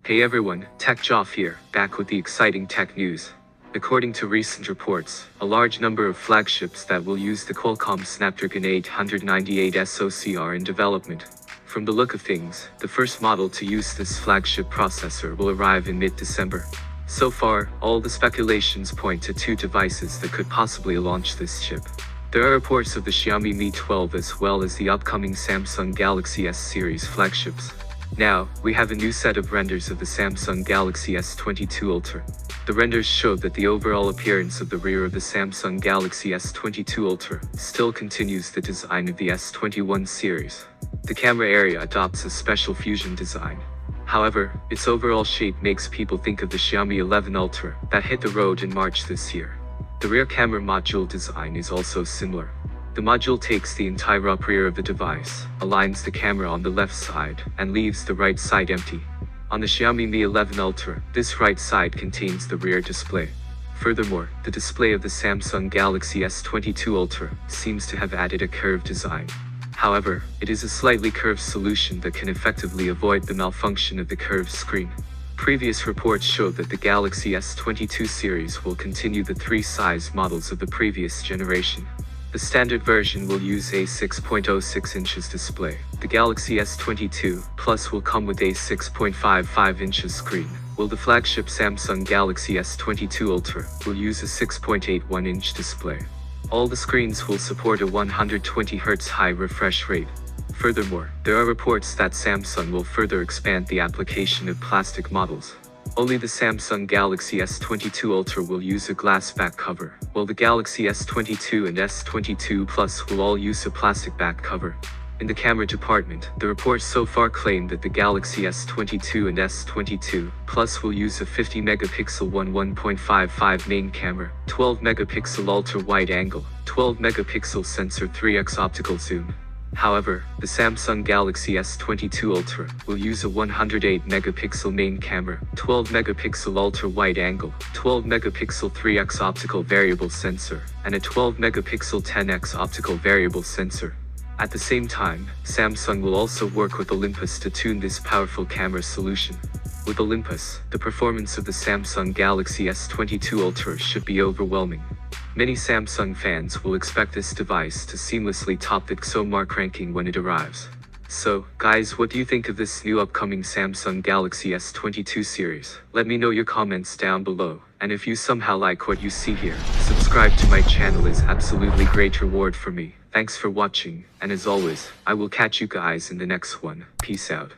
Hey everyone, Tech Joff here, back with the exciting tech news. According to recent reports, a large number of flagships that will use the Qualcomm Snapdragon 898 SoC are in development. From the look of things, the first model to use this flagship processor will arrive in mid-December. So far, all the speculations point to two devices that could possibly launch this chip. There are reports of the Xiaomi Mi 12 as well as the upcoming Samsung Galaxy S series flagships. Now, we have a new set of renders of the Samsung Galaxy S22 Ultra. The renders show that the overall appearance of the rear of the Samsung Galaxy S22 Ultra still continues the design of the S21 series. The camera area adopts a special fusion design. However, its overall shape makes people think of the Xiaomi 11 Ultra that hit the road in March this year. The rear camera module design is also similar. The module takes the entire up rear of the device, aligns the camera on the left side, and leaves the right side empty. On the Xiaomi Mi 11 Ultra, this right side contains the rear display. Furthermore, the display of the Samsung Galaxy S22 Ultra seems to have added a curved design. However, it is a slightly curved solution that can effectively avoid the malfunction of the curved screen. Previous reports showed that the Galaxy S22 series will continue the three size models of the previous generation. The standard version will use a 6.06 inches display. The Galaxy S22 Plus will come with a 6.55 inches screen, while the flagship Samsung Galaxy S22 Ultra will use a 6.81 inch display. All the screens will support a 120Hz high refresh rate. Furthermore, there are reports that Samsung will further expand the application of plastic models. Only the Samsung Galaxy S22 Ultra will use a glass back cover, while the Galaxy S22 and S22 Plus will all use a plastic back cover. In the camera department, the reports so far claim that the Galaxy S22 and S22 Plus will use a 50-megapixel 1.55 main camera, 12-megapixel ultra-wide angle, 12-megapixel sensor 3x optical zoom. However, the Samsung Galaxy S22 Ultra will use a 108-megapixel main camera, 12-megapixel ultra-wide angle, 12-megapixel 3x optical variable sensor, and a 12-megapixel 10x optical variable sensor. At the same time, Samsung will also work with Olympus to tune this powerful camera solution. With Olympus, the performance of the Samsung Galaxy S22 Ultra should be overwhelming. Many Samsung fans will expect this device to seamlessly top the XOMARK ranking when it arrives. So, guys, what do you think of this new upcoming Samsung Galaxy S22 series? Let me know your comments down below, and if you somehow like what you see here, subscribe to my channel is absolutely great reward for me. Thanks for watching, and as always, I will catch you guys in the next one. Peace out.